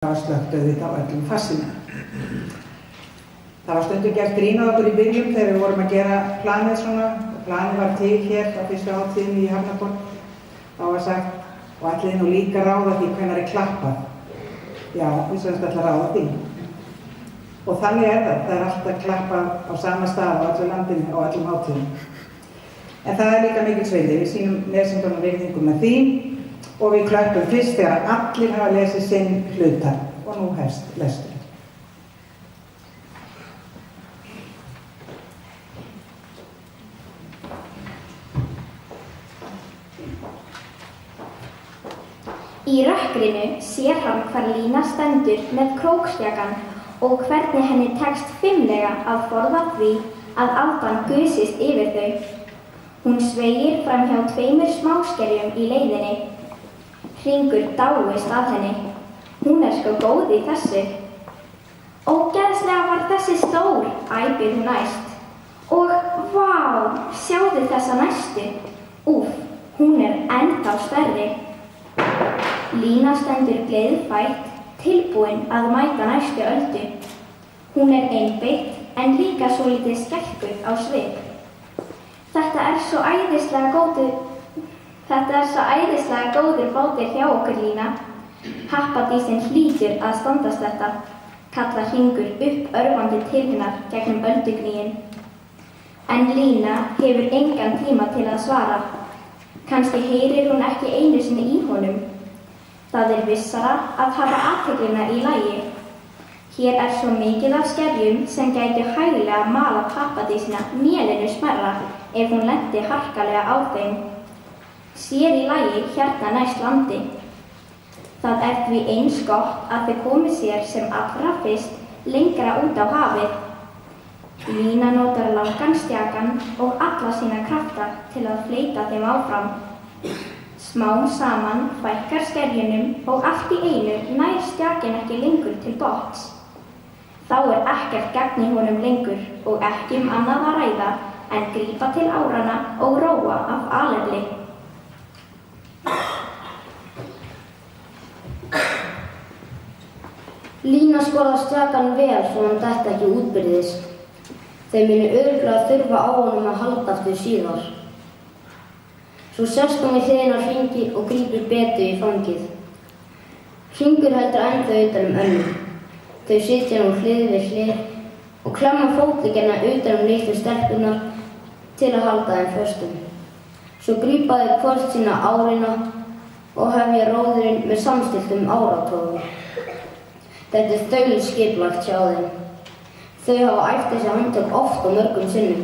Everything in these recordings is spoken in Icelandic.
Það var slökkt auðvitað á öllum farsímum. Það var stundum gert grín á okkur í byrjun þegar við vorum að gera planið svona. Planið var til hér á fyrstu hátíðinni í Hafnarborg. Þá var sagt, og ætliði nú líka ráða því hvenær er klappað. Já, við sögumst ætla að ráða því. Og þannig er það. Það er alltaf klappað á sama stað á öllu landinu og öllum hátíðum. En það er líka mikil sveiði. Við sýnum lesendunum virðingu með því. Og við klöppum fyrst þegar allir hafa lesið sinn hluta og nú hefst lesturinn. Í rökkrinu sér hann hvar Lína stendur með krókstjakann og hvernig henni tekst fimlega að forða því að aldan gusist yfir þau. Hún sveigir fram hjá 2 smáskerjum í leiðinni. Hringur dáist að henni. Hún er sko góð í þessu. Ógeðslega var þessi stór, æpir hún æst. Og vá, sjáðu þessa næstu. Úff, hún er ennþá stærri. Lína stendur gleiðfætt, tilbúin að mæta næstu öldu. Hún er einbeitt en líka svolítið skelkuð á svip. Þetta er svo æðislega góður bátur hjá okkur, Lína. Happadísin hlýtur að standast þetta, kallar Hringur upp örvandi til hennar gegnum öldugníin. En Lína hefur engan tíma til að svara. Kannski heyrir hún ekki einu sinni í honum. Það er vissara að hafa athyglina í lagi. Hér er svo mikið af skerjum sem gætu hæglega malað happadísina mélinu smærra ef hún lenti harkalega á þeim. Sér í lagi hérna næst landi. Það er því eins gott að þau komi sér sem allra fyrst lengra út á hafið. Lína notar langan stjakann og alla sína krafta til að fleyta þeim áfram. Smám saman fækkar skerjunum og allt í einu nær stjakinn ekki lengur til botns. Þá er ekkert gagn í honum lengur og ekki annað að ræða en grípa til áranna og róa af alefli. Lína skoðar stjakann vel svo hann detti ekki útbyrðis. Þau munu örugglega þurfa á honum að halda aftur síðar. Svo sest hún við hliðina á Hringi og grípur Betu í fangið. Hringur heldur ennþá utan Önnu. Þau sitja nú hlið við hlið og klemma fótleggina utan litlu stelpurnar til að halda þeim föstum. Svo grípa þau hvort sína árina og hefja róðurinn með samstilltum áratogum. Þetta er þaulskipulagt hjá þeim. Þau hafa æft þessi handtök oft og mörgum sinnum.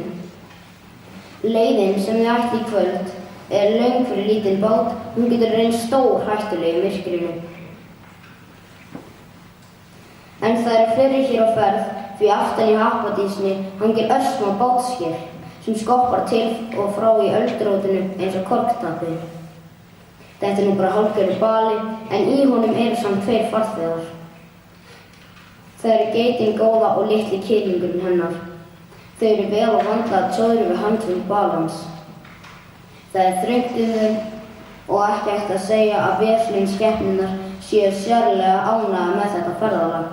Leiðin sem þau ætla í kvöld er löng fyrir lítinn bát og hún getur reynst stórhættuleg í myrkrinu. En það eru fleiri hér á ferð því aftan í happadísinni hangir örsmá bátskél sem skoppar til og frá í öldrótinu eins og korktappi. Þetta er nú bara hálfgerður bali en í honum eru samt 2 farþegar. Það eru geitin góða og litli kylingurinn hennar. Þau eru vel og vandlega tjóðri við handfung balans. Það er þröngt um þau og ekki hægt að segja að veslinskepnurnar séu sérlega ánægðar með þetta ferðalag.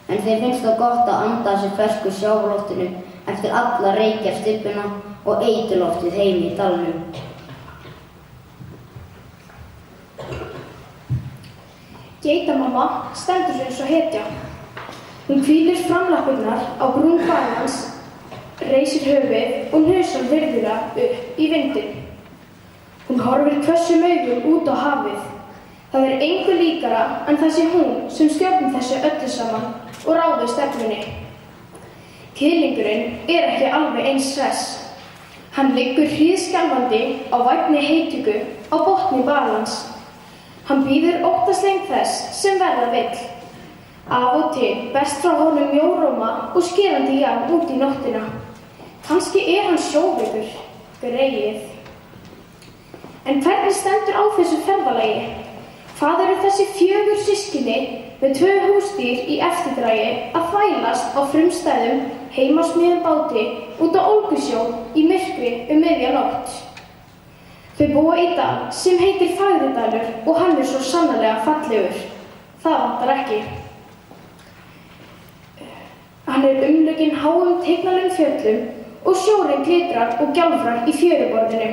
En þeim finnst það gott að anda að sér fersku sjávarloftinu eftir alla reykjarstibbuna og eiturloftið heim í dalnum. Geitamamma stendur sér eins og hetja. Hún hvílir framlappirnar á brún balans, reisir höfuðið og hnusar virðulega upp í vindinn. Hún horfir hvössum augum út á hafið. Það er engu líkara en það sé hún sem stjórnar þessu öllu saman og ráði stefnunni. Kylingurinn er ekki alveg eins hress. Hann liggur hríðskjálfandi á vænni heitöku á botni balans. Hann bíður óttaslegn þess sem verða vill. Af og til berst frá honum mjóróma og skerandi járn út í nóttina. Kannski er hann sjóveikur, greyið. En hvernig stendur á þessu ferðalagi? Hvað eru þessi 4 systkini með 2 húsdýr í eftirdragi að þvælast á frumstæðum heimasmíðum báti út á ólgusjó í myrkri miðja nótt? Þau búa í dal sem heitir Fagridalur og hann er svo sannarlega fallegur. Það vantar ekki. Hann umlukinn háum tignarlegum fjöllum og sjórinn glitrar og gjálfrar í fjöruborðinu.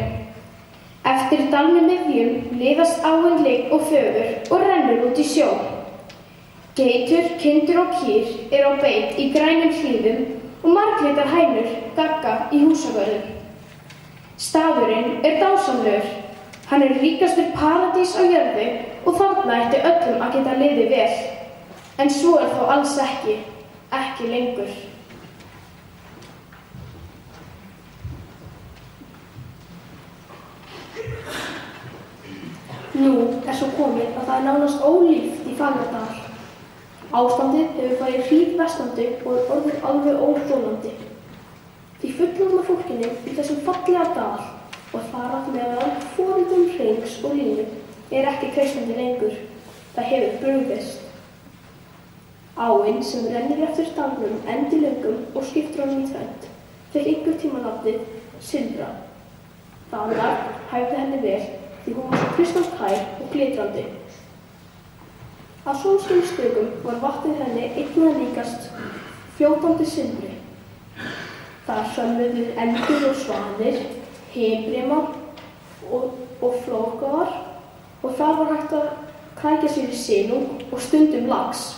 Eftir dalnum miðjum lifast áin lyg og fögur og rennur út í sjó. Geitur, kindur og kýr á beit í grænum hlíðum og marglitar hænur gagga í húsavörðum. Staðurinn dásamlegur. Hann ríkastur paradís á jörðu og þarna ætti öllum að geta liðið vel. En svo þó alls ekki lengur. Nú svo komið að það nánast ólíft í Fagradal. Ástandið hefur farið hríðversnandi og orðið alveg óþolandi. Því fullorðna fólkinu í þessum fallega dal og þar af meðal foreldrum Hreins og Línu ekki treystandi lengur. Það hefur brugðist. Áin sem rennur eftir dalnum endilöngum og skiptir honum í tvennt fékk einhvern tíma nafnið Silfra. Það nafn hæfði henni vel því hún var svo kristaltær og glitrandi. Á sólskinstökum var vatnið henni einnig líkast fljótandi silfri. Þar svömmuðu endur og svanir, himbrima og flóðgáðar og þar var hægt að krækja sér í silung og stundum lax.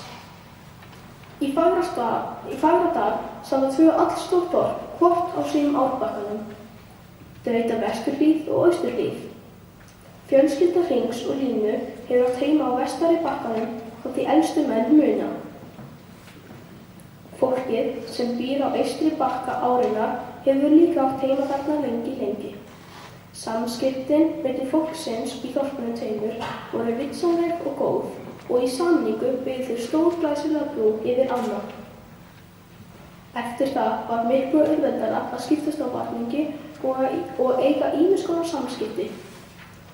Í Fagradal standa tvö allstór þorp, hvort á sínum árbakkanum. Þau heita Vesturhlíð og Austurhlíð. Fjölskylda Hreins og Línu hefur átt heima á vestari bakkanum og því elstu menn muna. Fólkið sem býr á austri bakka árinnar hefur líka átt heima þarna lengi. Samskiptin milli fólksins í þorpunum tveimur voru vitsamleg og góð og í sameiningu byggðu þau stórglæsilega brú yfir ána. Eftir það var miklu auðveldara að skiptast á varningi og eiga ýmiss konar samskipti.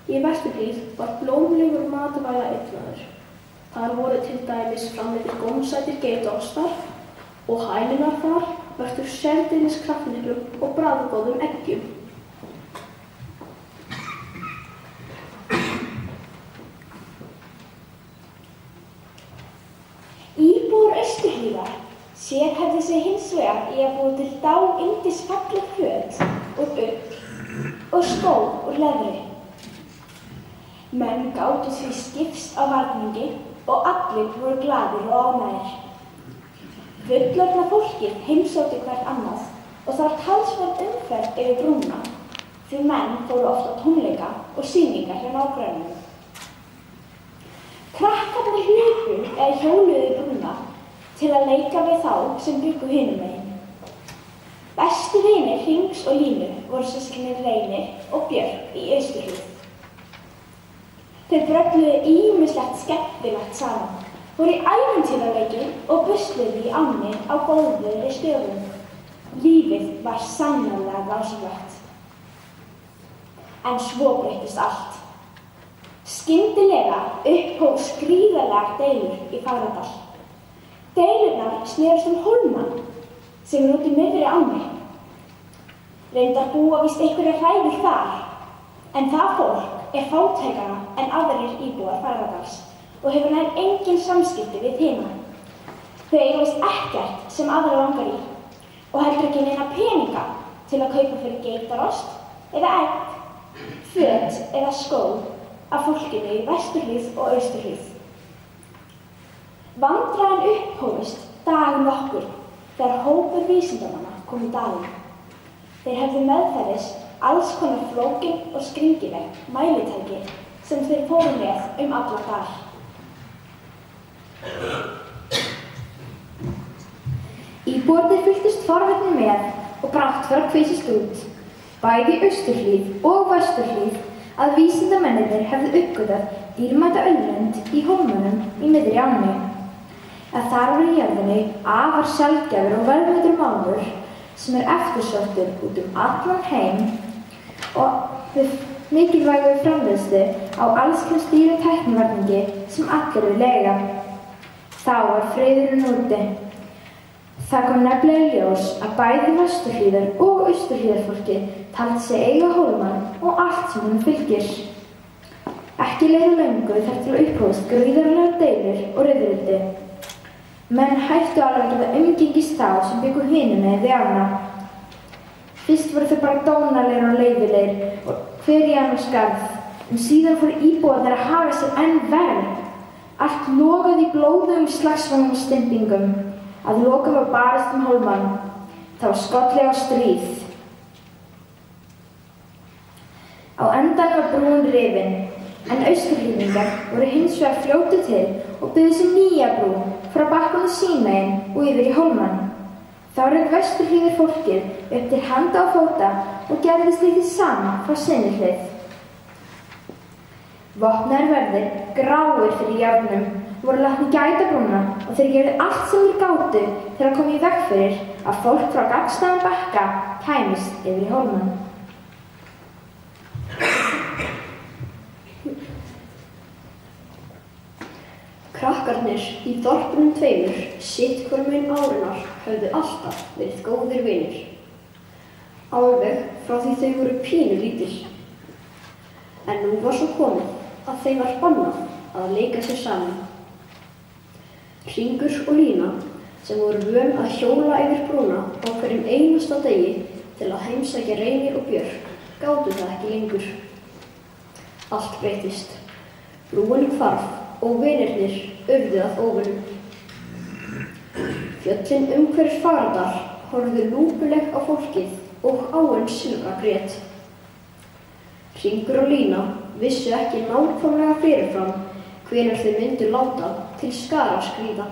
Í Vesturhlíð var blómlegur matvælaiðnaður. Þar voru til dæmis framleiddir gómsætir geitaostar og hænurnar þar vörtu sérdeilis kraftmiklum og bragðgóðum eggjum. Íbúar Austurhlíðar sérhæfðu sig hins vegar í að búa til dáyndisfalleg föt úr ull og skó úr leðri. Menn gátu því skipst á varningi og allir voru glaðir og ánægðir. Fullorðna fólkið heimsótti hvert annað og það var talsverð umferð yfir brúna því menn fóru oft á tónleika og sýningar hjá nágrönnum. Krakkarnir hlupu eða hjóluðu brúna til að leika við þá sem bjuggu hinum megin. Bestu vinir Hreins og Línu voru systkinir Reynir og Björk í Austurhlíð. Þau brölluðu ýmislegt skemmtilegt saman, voru í ævintýraleiki og busluðu í ánni á góðri stöðum. Lífið var sannarlega dásamlegt. En svo breyttist allt. Skyndilega upphófust gríðarlegar deilur í Fagradal. Deilurnar snerust hólmann sem út í miðri ánni. Reyndar búa víst einhverjar hræður þar, en það fólk fátækara en aðrir íbúar Fagradals og hefur nær engin samskipti við hina. Þau eiga víst ekkert sem aðra langar í og heldur ekki neina peninga til að kaupa fyrir geitarost eða egg, föt eða skó af fólkinu í Vesturhlíð og Austurhlíð. Vandræðan upphófust dag nokkur þegar hópur vísindamanna kom í dalinn. Þeir hefðu meðferðis alls konar flókin og skringileg mælitæki sem þeir fóru með alla dal. Íbúarnir fylgdust forvitnir með og brátt var að kvisast út, bæði í Austurhlíð og Vesturhlíð, að vísindamennirnir hefðu uppgötvað dýrmæta auðlind í hólmunum í miðri ánni. Að þar var í jörðinni afar sjaldgæfur og verðmætur málmur sem eftirsóttur út allan heim og við mikilvægu framleiðslu á alls kyns dýru tæknivarningi sem allir lega. Þá var friðurinn úti. Það kom nefnilega í ljós að bæði Vesturhlíðar og Austurhlíðarfólki taldi sig eiga hólmann og allt sem honum fylgir. Ekki Ekki leið á löngu þar til upphófst gríðarlegar deilur og rifrildi. Menn hættu alveg að geta umgengist þá sem byggu hinum megin við ána. Fyrst voru þau bara dónalegir og leiðilegir og hver í annars skarð, en síðan fóru íbúarnir að haga sér enn verr. Allt logaði í blóðugum slagsvangum og stympingum. Að lokum var barist hólmann. Það var skollið á stríð. Á endanum var brúin rifin, en austurhlíðingar voru hins vegar fljótu til og byggðu sér nýja brú frá bakkanum Sínmegin og yfir í hólmann. Þá rauk vesturhlíðar fólkið upp til handa og fóta og gerði slíkt sama frá sinni hlið. Vopnaðir verðir, gráir fyrir járnum, voru látnir gæta brúna og þeir gerðu allt sem þeir gátu til að koma í veg fyrir að fólk frá gagnstæðum bakka kæmist yfir í hólmann. Krakkarnir í þorpunum tveimur, sitt hvorum megin árinnar, höfðu alltaf verið góðir vinir. Alveg frá því þau voru pínulítil. En nú var svo komið að þeim var bannað að leika sér saman. Hringur og Lína, sem voru vön að hjóla yfir brúna á hverjum einasta degi til að heimsækja Reyni og Björk, gátu það ekki lengur. Allt breytist. Brúin hvarf og vinirnir urðu að óvinum. Fjöllin umhverfis Fagradal horfðu lúpuleg á fólkið og áin Silva grét. Hringur og Lína vissu ekki nákvæmlega fyrirfram hvenær þau myndu láta til skara skríða.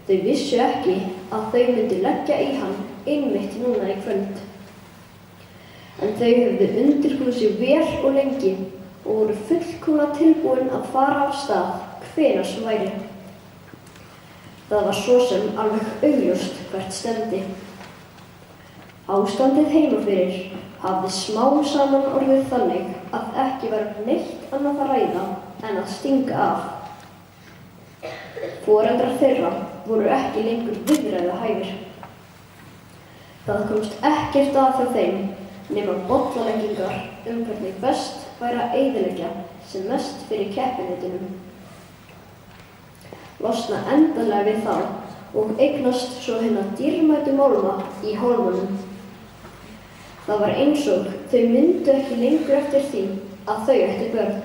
Þau vissu ekki að þau myndu leggja í hann einmitt núna í kvöld. En þau höfðu undirbúið sig vel og lengi og voru fullkomlega tilbúin að fara af stað hvenær sem væri. Það var svo sem alveg augljóst hvert stefndi. Ástandið heima fyrir hafði smám saman orðið þannig að ekki var neitt annað að ræða en að stinga af. Foreldrar þeirra voru ekki lengur viðræðahæfir. Það komst ekkert að hjá þeim nema bollaleggingar hvernig best væri að eyðileggja sem mest fyrir keppinautunum. Losna endanlega við þá og eignast svo hina dýrmætu málma í hólmanum. Það var eins og þau myndu ekki lengur eftir því að þau ættu börn.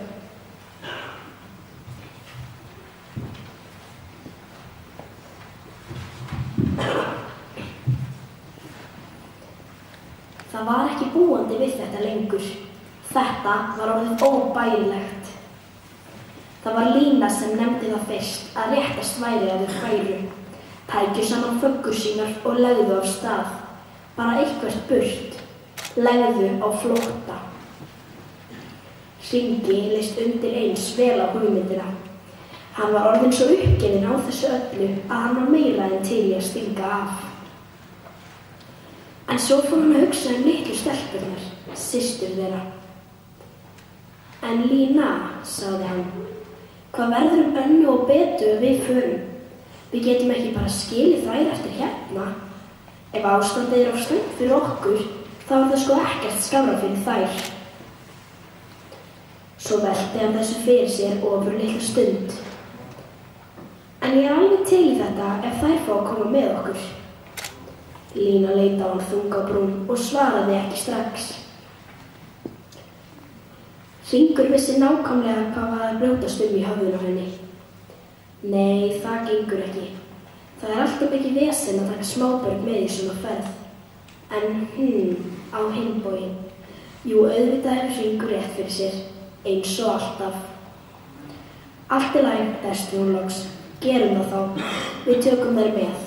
Það var ekki búandi við þetta lengur. Þetta var orðið óbærilegt. Það var Lína sem nefndi það fyrst að réttast væri að þau færu, tækju saman föggur sínar og legðu af stað, bara eitthvert burt, legðu á flótta. Hringi leist undir eins vel á hugmyndina. Hann var orðinn svo uppgefinn á þessu öllu að hann var meira en til í að stinga af. En svo fór hann að hugsa litlu stelpurnar, systur þeirra. En Lína, sagði hann, hvað verður Önnu og Betu ef við förum? Við getum ekki bara skilið þær eftir hérna. Ef ástandið of slæmt fyrir okkur, þá það sko ekkert skárra fyrir þær. Svo velti hann þessu fyrir sér ofur litla stund. En ég alveg til í þetta ef þær fá að koma með okkur. Lína leit á hann þung á brún og svaraði ekki strax. Hringur vissi nákvæmlega hvað var að brjótast í höfðinu á henni. Nei, það gengur ekki. Það alltaf ekki vesen að taka smábörn með í svona ferð. En á hinn bóginn. Jú, auðvitað hefur Hringur rétt fyrir sér, eins og alltaf. Allt í lagi, dæsti hún loks. Gerum það þá. Við tökum þær með.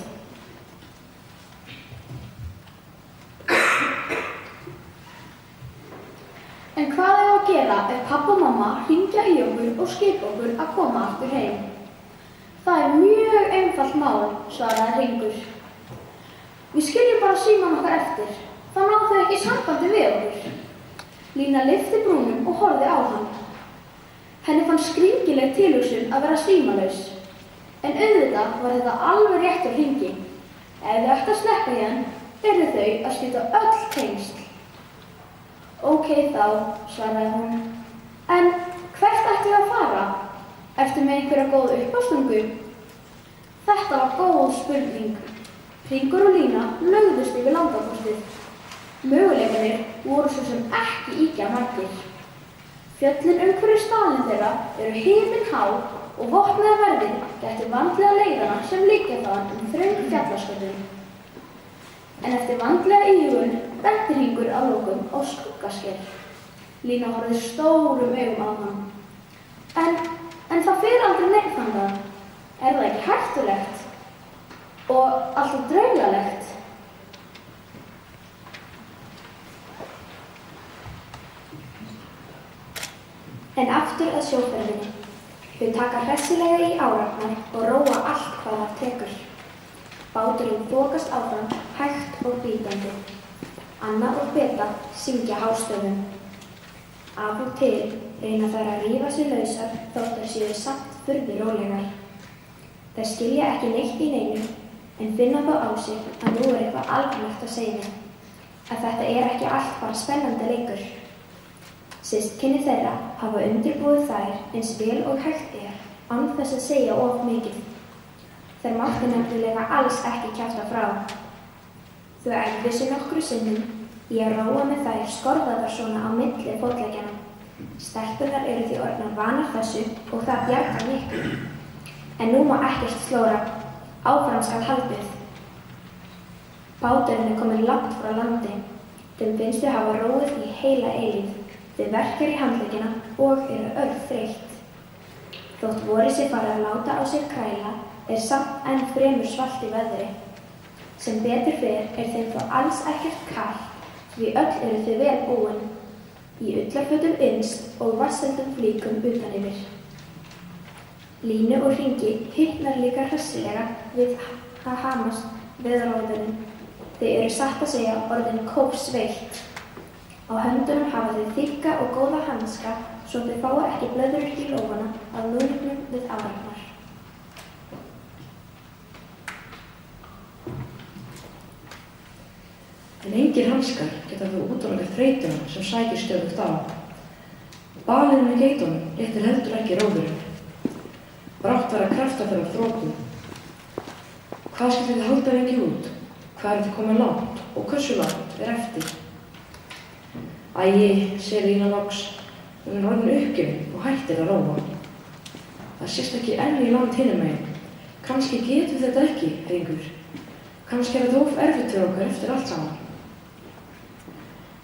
En hvað er að gera ef pabbi og mamma hringja í okkur og skipa okkur að koma aftur heim? Það er mjög einfalt mál, svaraði Hringur. Við skiljum bara símann okkar eftir. Þá ná þau ekki sambandi við okkur. Lína lyfti brúnum og horfði á hann. Henni fannst skringileg tilhugsun að vera símalaus. En auðvitað var þetta alveg rétt á Hringi. Ef þau ættu að sleppa í hann, yrðu þau að slíta öll tengsl. Ókei þá, svaraði hún. En Hvert ættum við að fara? Ertu með einhverja góð uppástungu? Þetta var góð spurning. Hringur og Lína lögðust yfir landakostið. Möguleikarnir voru svo sem ekki ýkja margir. Fjöllin umhverfis staðinn þeirra eru himinhá og vopnaða verðir gætu vandlega leiðana sem liggja þaðan þröng fjallaskörðum. En eftir vandlega íhugun benti Hringur að lokum á skuggasker. Lína horfði stórum augum á hann. En það fer aldrei neitt þangað. Er það ekki hættulegt? Og alltaf draugalegt? En aftur að sjóferðinni. Þau taka hressilega í árarnar og róa allt hvað það tekur. Báturinn þokast áfram, hægt og bítandi. Anna og Beta syngja hástöfum. Af og til reyna þær að rífa sig lausar þótt þær séu samt furðu rólegar. Þær skilja ekki neitt í neinu en finna þó á sig að nú eitthvað alvarlegt á seyði. Að þetta ekki allt bara spennandi leikur. Systkini þeirra hafa undirbúið þær eins vel og hægt án þess að segja of mikið. Þær máttu nefnilega alls ekki kjafta frá. Þau æfðu sig nokkru sinnum í að róa með þær skorðaðar svona á milli fótleggjana. Stelpurnar eru því orðnar vanar þessu og það bjargar miklu. En nú má ekkert slóra. Áfram skal haldið. Báturinn kominn langt frá landi. Þeim finnst þau hafa róið í heila eilífð. Þau verkar í handleggina og eru þreytt. Þótt vorið sé farið að láta á sér kræla samt enn fremur svalt í veðri. Sem betur fer þeim þó alls ekkert kalt því öll eru þau vel búin. Í ullarfötum innst og vatnsheldum flíkum utan yfir. Línu og Hringi hitnar líka hressilega við að hamast við róðurinn. Þau eru satt að segja orðin kófsveitt. Á höndunum hafa þau þykka og góða hanska svo þau fái ekki blöðrur í lófana af núningnum við árarnar. En engir hanskar geta þó útlokað þreytuna sem sækir stöðugt á. Balinn með geitunum léttir heldur ekki róðurinn. Brátt verða kraftar þeirra þrotum. Hvað skyldi þið halda lengi út? Hvað þið komin langt og hversu langt eftir? Æi, segir Lína loks, hún orðin uppgefin og hættir að róa. Það sést ekki enn í land hinum megin. Kannski getum við þetta ekki, Hringur. Kannski þetta of erfitt fyrir okkur eftir allt saman.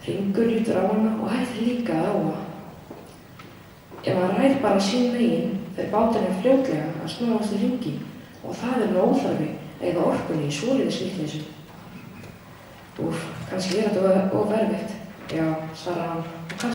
Hringur lítur á hana og hættir líka að róa. Ef hann rær bara sín megin, fer báturinn fljótlega að snúast í hringi og það nú óþarfi eða orkunni í svoleiðis vitleysu. Kannski þetta of erfitt. Já, svarar hann.